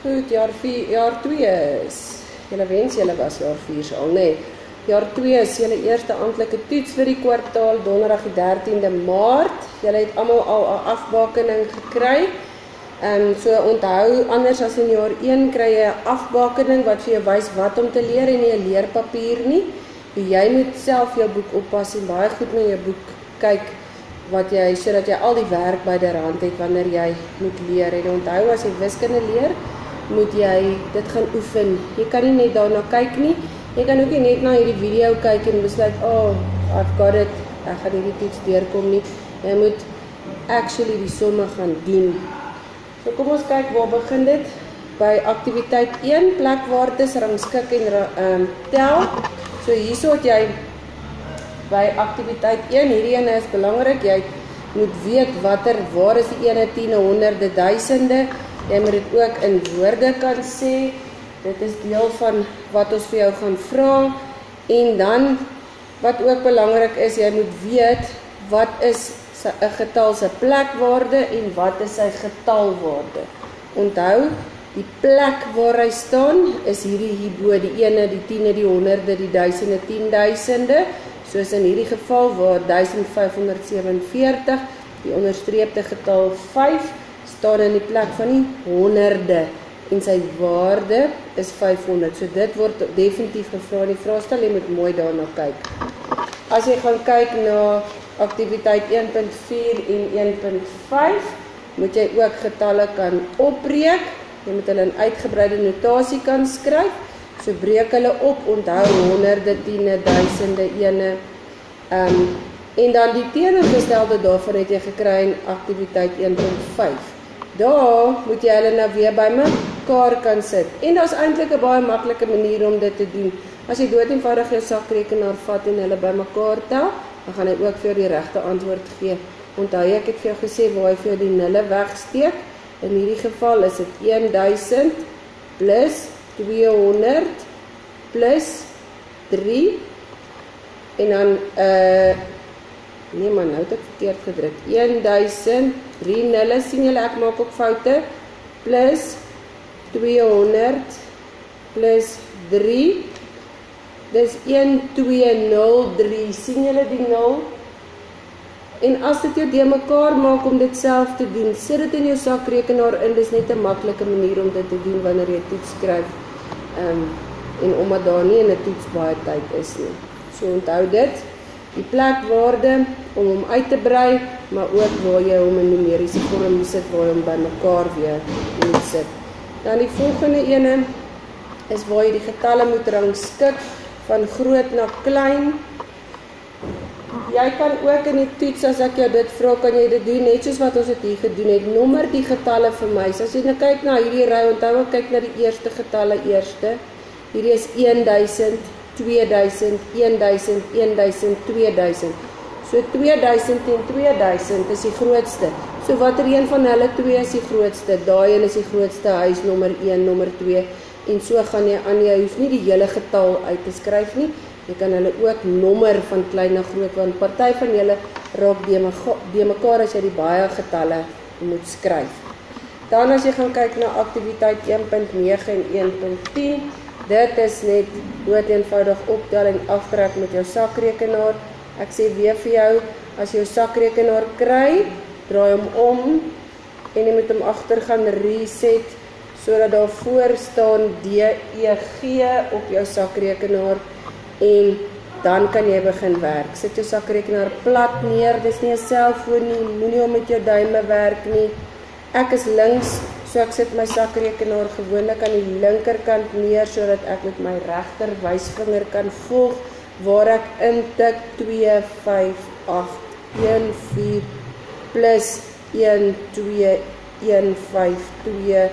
Goed, jaar 2 is, julle wens julle was jaar 4 al, nee. Jaar 2 is julle eerste amptelike toets vir die kwartaal, donderdag die 13de Maart. Julle het almal al 'n afbakening gekry. So onthou, anders as in jaar 1 kry jy 'n afbakening wat vir jou wys wat om te leer en nie 'n leerpapier nie. Jy moet self jou boek oppas en baie goed na jou boek kyk wat jy, sodat jy al die werk byderhand het wanneer jy moet leer. En onthou, as jy wiskunde leer, moet jy dit gaan oefen. Jy kan nie net daarna kyk nie. Jy kan ook nie net na hierdie video kyk en besluit, oh, I've got it, ek gaan hierdie toets deurkom nie. Jy moet actually die somme gaan doen. So kom ons kyk, waar begin dit? By aktiwiteit 1, plekwaardes, rangskik en tel. So hierso het jy by aktiwiteit 1, hierdie ene is belangrik, jy moet weet waar is die ene, 10, honderde, duisende. Jy moet dit ook in woorde kan sê. Dit is deel van wat ons vir jou gaan vra. En dan, wat ook belangrik is, jy moet weet, wat is 'n getal se plekwaarde en wat is sy getalwaarde. Onthou, die plek waar hy staan, is hierdie hierbo, die ene, die 10e, die honderde, die duisende, 10.000e, soos in hierdie geval waar 1547, die onderstreepte getal 5, staan in die plek van die honderde. En sy waarde is 500. So dit word definitief gevra in die vraestel, jy moet mooi daarna kyk. As jy gaan kyk na aktiwiteit 1.4 en 1.5, moet jy ook getalle kan opbreek. Jy moet hulle in uitgebreide notasie kan skryf. So breek hulle op, onthou honderde, 10e, duisende, ene. En dan die teenoorgestelde daarvan het jy gekry in aktiwiteit 1.5. Daar moet jy hulle nou weer by mekaar kan sit. En daar's eintlik 'n baie maklike manier om dit te doen. As jy doeteenvoudig jou sakrekenaar vat en hulle by mekaar tel, dan gaan hy ook vir jou die regte antwoord gee. Onthou, ek het vir jou gesê waar hy vir jou die nulle wegsteek. In hierdie geval is dit 1000 plus 200 plus 3 en dan nee man, nou het ek verkeerd gedruk. 1000, 3 nulle, sien julle ek maak ook foute, plus 200 plus 3, dis 1203, sien julle die 0? En as dit jou deur mekaar maak om dit self te doen, sit dit in jou sakrekenaar in, dis net 'n maklike manier om dit te doen wanneer jy toets skryf, en omdat daar nie in 'n toets baie tyd is nie. So onthou dit, die plekwaarde om hom uit te brei, maar ook waar jy hom in numeriese vorm sit, waar jy hom by mekaar weer moet sit. Dan die volgende ene is waar jy die getalle moet rangskik van groot na klein. Jy kan ook in die toets, as ek jou dit vra, kan jy dit doen, net soos wat ons dit hier gedoen het, nommer die getalle vir my. So as jy nou kyk na hierdie ry, onthou ek kyk na die eerste getalle eerste. Hierdie is 1000, 2000, 1000, 1000, 2000. So 2000 en 2000 is die grootste. So watter een van hulle twee is die grootste? Daai een is die grootste, hy is nommer 1, nommer 2. En so gaan jy aan, jy hoef nie die hele getal uit te skryf nie. Jy kan hulle ook nommer van klein na groot, want party van julle raak de mekaar as jy die baie getalle moet skryf. Dan as jy gaan kyk na aktiwiteit 1.9 en 1.10, dit is net doeteenvoudig optel en aftrek met jou sakrekenaar. Ek sê weer vir jou, as jy jou sakrekenaar kry, draai hom om en jy moet hom agter gaan reset, sodat daar voor staan DEG op jou sakrekenaar en dan kan jy begin werk. Sit jou sakrekenaar plat neer, dis nie 'n selfoon nie, moenie hom met jou duime werk nie. Ek is links, so ek sit my sakrekenaar gewoonlik aan die linkerkant neer, sodat ek met my regter wysvinger kan volg, waar ek intik 25814 plus 12152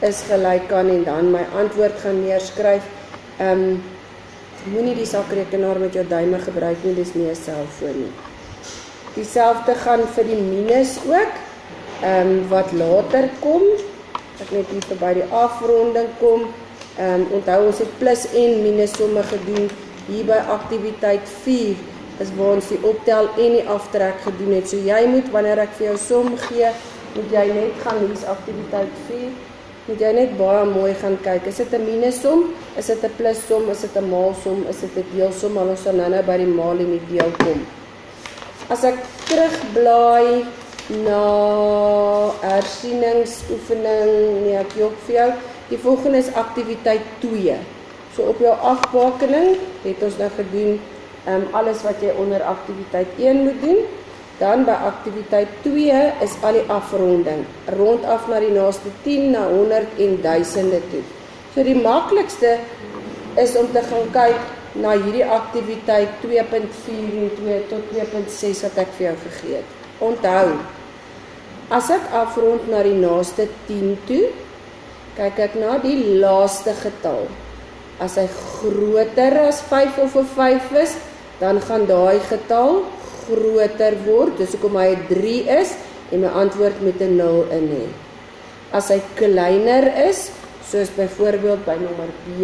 is gelyk aan, en dan my antwoord gaan neerskryf. Moenie die sakrekenaar met jou duime gebruik nie, dis nie 'n selfoon nie. Dieselfde gaan vir die minus ook, wat later kom. Ek net hier verby die afronding kom. Onthou ons het plus en minus somme gedoen. Hier by aktiwiteit 4 is waar ons die optel en die aftrek gedoen het. So jy moet, wanneer ek vir jou som gee, moet jy net gaan, hier is aktiwiteit 4, moet jy net baie mooi gaan kyk. Is dit 'n minusom? Is dit 'n plussom? Is dit 'n maalsom? Is dit 'n deelsom? Maar ons sal nou by die maal en die deel kom. As ek terugblaai na hersieningsoefening, nee, ek jok vir jou, die volgende is aktiwiteit 2. So op jou afbakening het ons nou gedoen alles wat jy onder aktiwiteit 1 moet doen. Dan by aktiwiteit 2 is al die afronding, rondaf na die naaste 10, na 100 en duisende toe. So die maklikste is om te gaan kyk na hierdie aktiwiteit 2.4 en 2 tot 2.6 wat ek vir jou gegee het. Onthou, as ek afrond na die naaste 10 toe, kyk ek na die laaste getal. As hy groter as 5 of 'n 5 is, dan gaan daai getal groter word, dis hoekom hy 3 is, en my antwoord met 'n 0 in hê. As hy kleiner is, soos byvoorbeeld by nommer B,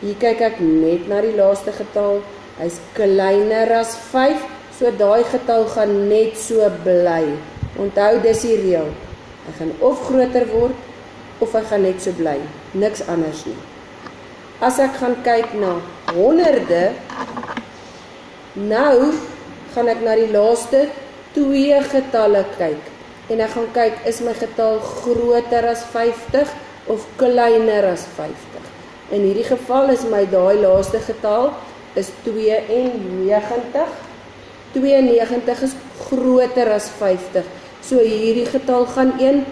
hier kyk ek net na die laaste getal, hy's kleiner as 5, so daai getal gaan net so bly. Onthou, dis die reël. Hy gaan of groter word, of hy gaan net so bly, niks anders nie. As ek gaan kyk na honderde, nou gaan ek na die laaste 2 getalle kyk, en ek gaan kyk, is my getal groter as 50, of kleiner as 50. In hierdie geval is my daai laaste getal, is 92, 92 is groter as 50, so hierdie getal gaan 1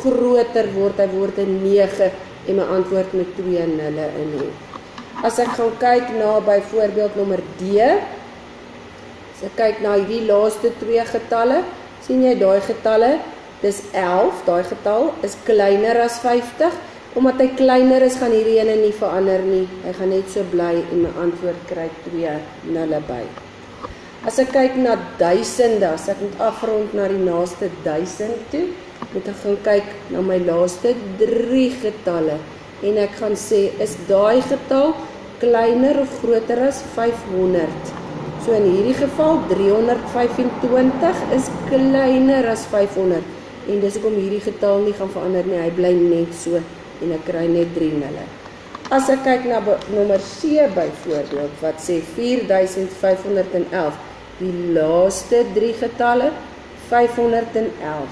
groter word, hy word 'n 9, en my antwoord met 2 nulle in hê. As ek gaan kyk na byvoorbeeld nommer D, as ek kyk na hierdie laaste 2 getalle, sien jy daai getalle, dis 11, daai getal is kleiner as 50, omdat hy kleiner is, gaan hierdie ene nie verander nie, hy gaan net so bly, en my antwoord kry 2 nulle by. As ek kyk na duisende, as ek moet afrond na die naaste 1000 toe, moet ek gaan kyk na my laaste 3 getalle, en ek gaan sê, is daai getal kleiner of groter as 500? So in hierdie geval, 325 is kleiner as 500, en dis hoekom hierdie getal nie gaan verander nie, hy bly net so, en ek kry net 3 nulle. As ek kyk na nommer C byvoorbeeld, wat sê 4511, die laaste 3 getalle, 511.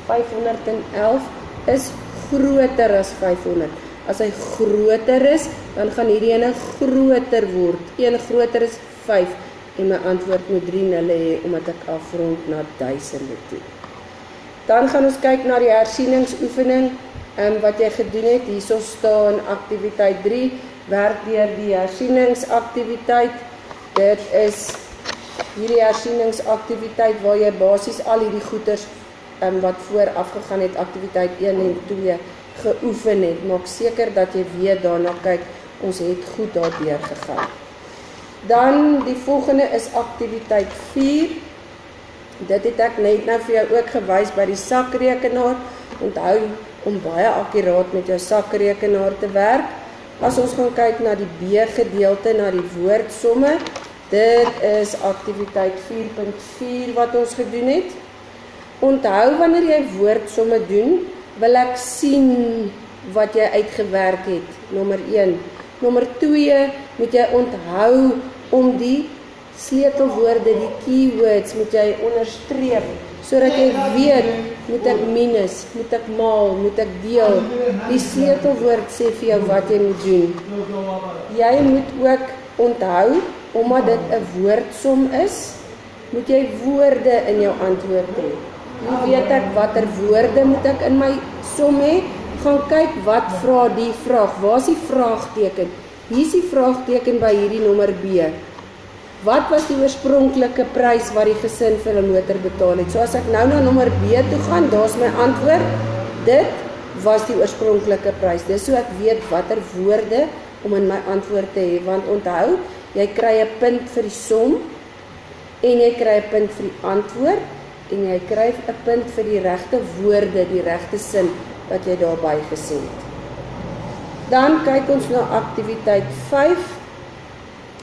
511 is groter as 500. As hy groter is, dan gaan hierdie ene groter word. 1 groter is 5, en my antwoord moet 3 nulle hê, omdat ek afrond na duisende toe. Dan gaan ons kyk na die hersieningsoefening, wat jy gedoen het. Hierso staan aktiwiteit 3, werk deur die hersieningsaktiwiteit. Dit is hierdie hersieningsaktiwiteit waar jy basies al hierdie goeders wat vooraf gegaan het, aktiwiteit 1 en 2 geoefen het. Maak seker dat jy weer daarna kyk, ons het goed daardeur gegaan. Dan die volgende is aktiwiteit 4. Dit het ek net nou vir jou ook gewys by die sakrekenaar. Onthou om baie akkuraat met jou sakrekenaar te werk. As ons gaan kyk na die B-gedeelte, na die woordsomme, dit is aktiwiteit 4.4 wat ons gedoen het. Onthou, wanneer jy woordsomme doen, wil ek sien wat jy uitgewerk het, nommer 1. Nommer 2, moet jy onthou om die sleutelwoorde, die keywords, moet jy onderstreep, sodat jy weet, moet ek minus, moet ek maal, moet ek deel. Die sleutelwoord sê vir jou wat jy moet doen. Jy moet ook onthou, omdat dit 'n woordsom is, moet jy woorde in jou antwoord hê. Hoe weet ek watter woorde moet ek in my som hê? Gaan kyk wat vra die vraag. Waar is die vraagteken? Hier is die vraagteken by hierdie nommer B. Wat was die oorspronklike prys wat die gesin vir 'n motor betaal het? So as ek nou na nommer B toe gaan, daar's my antwoord. Dit was die oorspronklike prys. Dis so ek weet watter woorde om in my antwoord te hê. Want onthou, jy kry 'n punt vir die som, en jy kry 'n punt vir die antwoord, en jy kry 'n punt vir die regte woorde, die regte sin wat jy daarby gesê het. Dan kyk ons na aktiwiteit 5.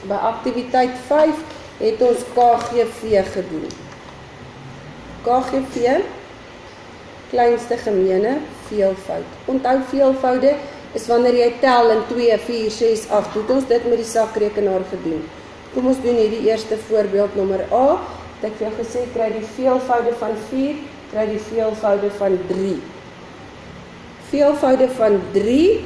By aktiwiteit 5 het ons KGV gedoen. KGV, kleinste gemene veelvoud. Onthou veelvoude is wanneer jy tel in 2, 4, 6, 8. Het ons dit met die sakrekenaar gedoen. Kom ons doen hierdie eerste voorbeeld nommer A. Het ek vir jou gesê, kry die veelvoude van 4, kry die veelvoude van 3. Veelvoude van 3,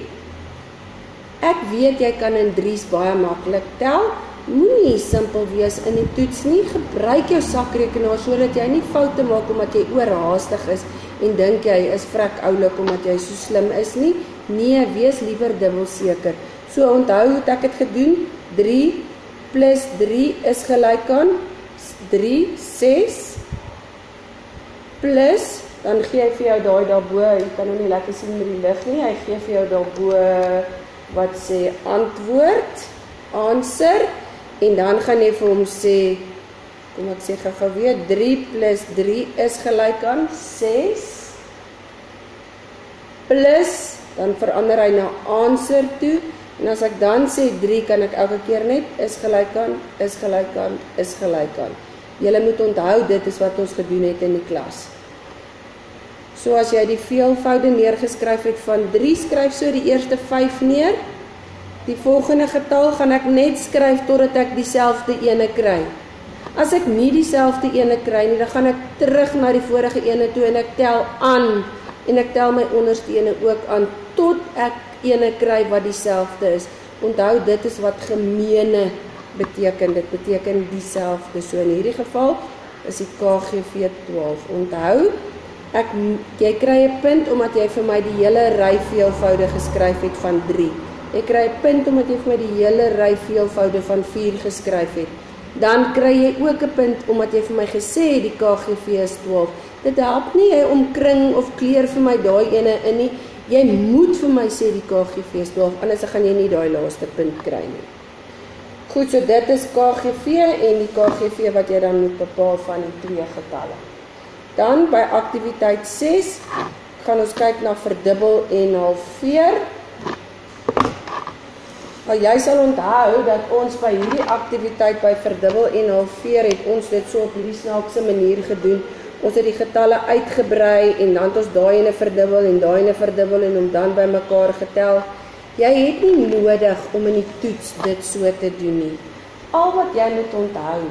ek weet jy kan in 3's baie maklik tel, moenie simpel wees in die toets nie, gebruik jou sakrekenaar sodat jy nie foute maak omdat jy oorhaastig is en dink jy is vrek oulik omdat jy so slim is nie. Nee, wees liewer dubbelseker. So onthou hoe ek het gedoen, 3 plus 3 is gelyk aan 3, 6, plus, dan gee hy vir jou daai daarbo, jy kan nou nie lekker sien met die lig nie, hy gee vir jou daarbo, wat sê antwoord, answer, en dan gaan jy vir hom sê, kom ek sê gou weer, 3 plus 3 is gelyk aan 6, plus, dan verander hy na answer toe, en as ek dan sê 3, kan ek elke keer net, is gelyk aan, is gelyk aan, is gelyk aan. Julle moet onthou, dit is wat ons gedoen het in die klas. So as jy die veelvoude neergeskryf het van 3, skryf so die eerste 5 neer. Die volgende getal gaan ek net skryf totdat ek dieselfde ene kry. As ek nie dieselfde ene kry nie, dan gaan ek terug na die vorige ene toe en ek tel aan. En ek tel my onderste ene ook aan, tot ek ene kry wat dieselfde is. Onthou, dit is wat gemeene beteken, dit beteken dieselfde. So in hierdie geval is die KGV 12. Onthou, jy kry 'n punt omdat jy vir my die hele ry veelvoude geskryf het van 3. Jy kry 'n punt omdat jy vir my die hele ry veelvoude van 4 geskryf het. Dan kry jy ook 'n punt omdat jy vir my gesê het die KGV is 12. Dit help nie jy omkring of kleur vir my daai ene in nie. Jy moet vir my sê die KGV is 12, anders gaan jy nie daai laaste punt kry nie. Goed, so dit is KGV en die KGV wat jy dan moet bepaal van die 2 getalle. Dan by aktiwiteit 6 gaan ons kyk na verdubbel en halveer. Maar jy sal onthou dat ons by hierdie aktiwiteit by verdubbel en halveer het ons dit so op hierdie snaakse manier gedoen. Ons het die getalle uitgebrei en dan het ons daai ene verdubbel en daai ene verdubbel en hom dan by mekaar getel. Jy het nie nodig om in die toets dit so te doen nie. Al wat jy moet onthou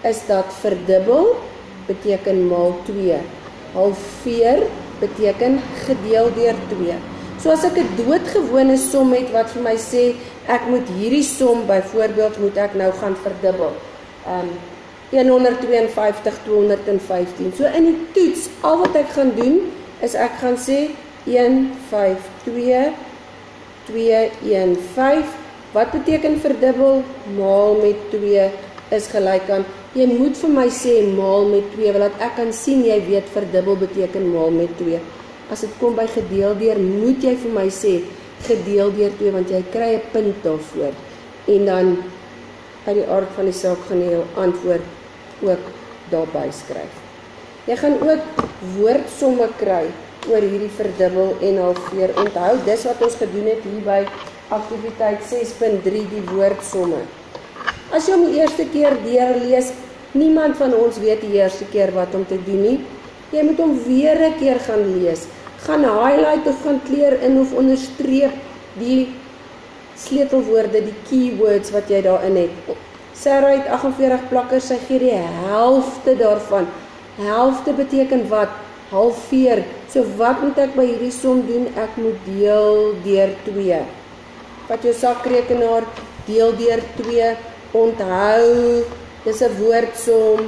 is dat verdubbel beteken maal 2. Halveer beteken gedeel deur 2. So as ek 'n doodgewone som het wat vir my sê, ek moet hierdie som, byvoorbeeld moet ek nou gaan verdubbel. 152, 215. So in die toets, al wat ek gaan doen, is ek gaan sê 152, 215. Wat beteken verdubbel? Maal met 2 is gelyk aan. Jy moet vir my sê maal met 2, want ek kan sien jy weet verdubbel beteken maal met 2. As dit kom by gedeel deur, moet jy vir my sê gedeel deur 2, want jy kry 'n punt daarvoor. En dan uit die aard van die saak gaan jy jou antwoord ook daarby skryf. Jy gaan ook woordsomme kry oor hierdie verdubbel en halveer. Onthou, dis wat ons gedoen het hier by aktiwiteit 6.3, die woordsomme. As jy hom die eerste keer deurlees, niemand van ons weet die eerste keer wat om te doen nie. Jy moet hom weer 'n keer gaan lees. Gaan highlight of gaan kleur in of onderstreep die sleutelwoorde, die keywords wat jy daarin het. Sarah het 48 plakkers, sy gee die helfte daarvan. Helfte beteken wat? Halveer. So wat moet ek by hierdie som doen? Ek moet deel deur 2. Vat jou sakrekenaar, deel deur 2. Onthou, dis 'n woordsom.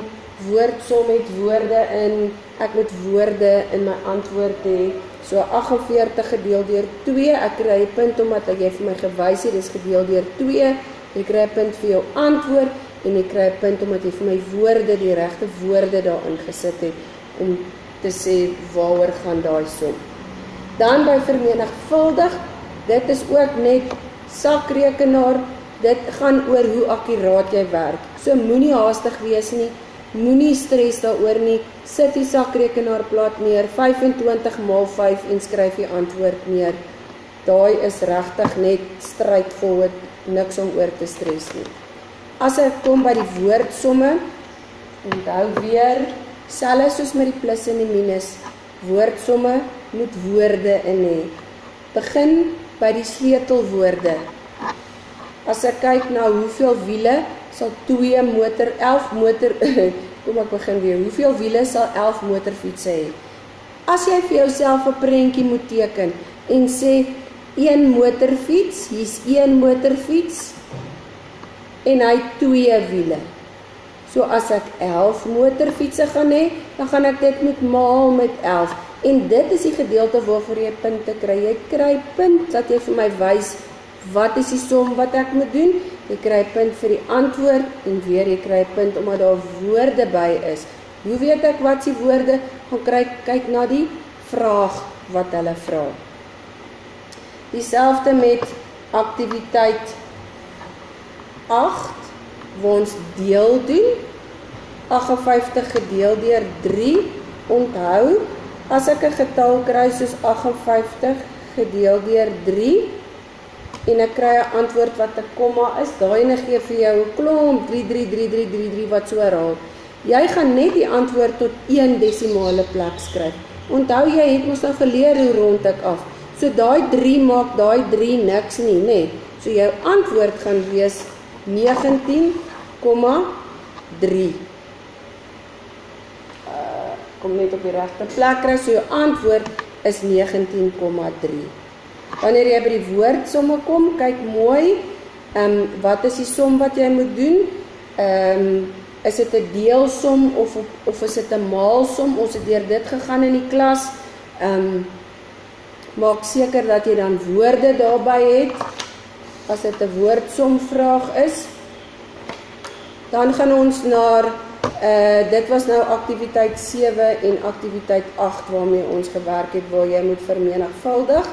Woordsom het woorde in. Ek moet woorde in my antwoord hê. So 48 gedeel deur 2. Ek kry 'n punt omdat jy vir my gewys het, dis gedeel deur 2. Jy kry 'n punt vir jou antwoord en jy kry 'n punt omdat jy vir my woorde, die regte woorde daarin gesit het om te sê waaroor gaan daai som. Dan by vermenigvuldig, dit is ook net sakrekenaar. Dit gaan oor hoe akkuraat jy werk. So moenie haastig wees nie, moenie stres daaroor nie. Sit die sakrekenaarblad neer, 25 maal 5 en skryf die antwoord neer. Daai is regtig net straightforward, niks om oor te stres nie. As ek kom by die woordsomme, onthou weer, selfs soos met die plus en die minus, woordsomme moet woorde in hê. Begin by die sleutelwoorde. As ek kyk na hoeveel wiele sal 11 motor, kom ek begin weer, hoeveel wiele sal 11 motorfietsse hê? As jy vir jouself 'n prentjie moet teken en sê, een motorfiets, hier's een motorfiets, en hy 2 wiele. So as ek 11 motorfietsse gaan hê, dan gaan ek dit moet maal met 11. En dit is die gedeelte waarvoor jy punte kry. Jy kry punt dat jy vir my wys, wat is die som wat ek moet doen? Jy kry punt vir die antwoord, en weer jy kry punt omdat daar woorde by is. Hoe weet ek wat die woorde? Gaan kyk na die vraag wat hulle vra. Dieselfde met aktiwiteit 8, waar ons deel doen. 58 gedeel deur 3, onthou, as ek 'n getal kry soos 58 gedeel deur 3, en ek kry 'n antwoord wat 'n komma is, daai ene gee vir jou 'n klomp 3 wat so herhaal. Jy gaan net die antwoord tot 1 desimale plek skryf. Onthou, jy het mos nou geleer hoe rond ek af. So daai 3 maak daai 3 niks nie, nê? So jou antwoord gaan wees 19,3. Kom net op die regte plek kry, so jou antwoord is 19,3. Wanneer jy by die woordsomme kom, kyk mooi, wat is die som wat jy moet doen? Is dit 'n deelsom of is dit 'n maalsom? Ons het deur dit gegaan in die klas. Maak seker dat jy dan woorde daarby het, as dit 'n woordsomvraag is. Dan gaan ons na, dit was nou aktiwiteit 7 en aktiwiteit 8 waarmee ons gewerk het, waar jy moet vermenigvuldig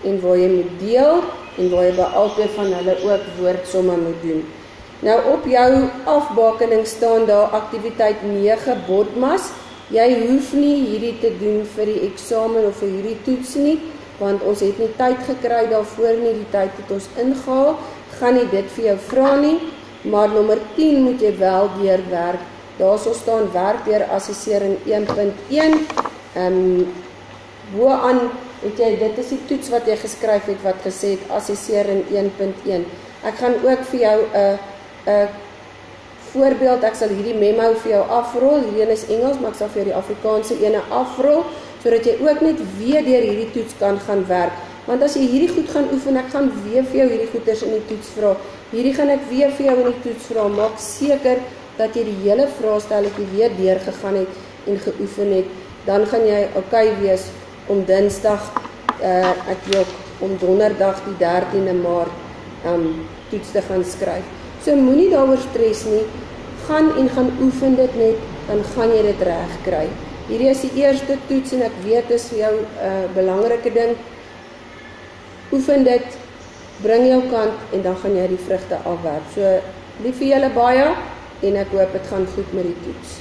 en waar jy moet deel en waar jy by albei van hulle ook woordsomme moet doen. Nou op jou afbakening staan daar aktiwiteit 9 BODMAS. Jy hoef nie hierdie te doen vir die eksamen of vir hierdie toets nie, want ons het nie tyd gekry daarvoor nie, die tyd het ons ingehaal, gaan nie dit vir jou vra nie, maar nommer 10 moet jy wel deurwerk. Daar sal staan werk deur assessering 1.1. Boaan het jy, dit is die toets wat jy geskryf het wat gesê het assessering 1.1. Ek gaan ook vir jou 'n voorbeeld, ek sal hierdie memo vir jou afrol, hierdie een is Engels, maar ek sal vir jou die Afrikaanse ene afrol, sodat jy ook net weer deur hierdie toets kan gaan werk. Want as jy hierdie goed gaan oefen, ek gaan weer vir jou hierdie goeders in die toets vra. Hierdie gaan ek weer vir jou in die toets vra. Maak seker dat jy die hele vraestelletjie weer deurgegaan het en geoefen het. Dan gaan jy okay wees om Dinsdag, om Donderdag die 13de Maart toets te gaan skryf. So moenie daaroor stres nie. Gaan oefen dit net, dan gaan jy dit reg kry. Hierdie is die eerste toets en ek weet is vir jou 'n belangrike ding. Oefen dit, bring jou kant en dan gaan jy die vrugte afwerp. So lief vir julle baie en ek hoop dit gaan goed met die toets.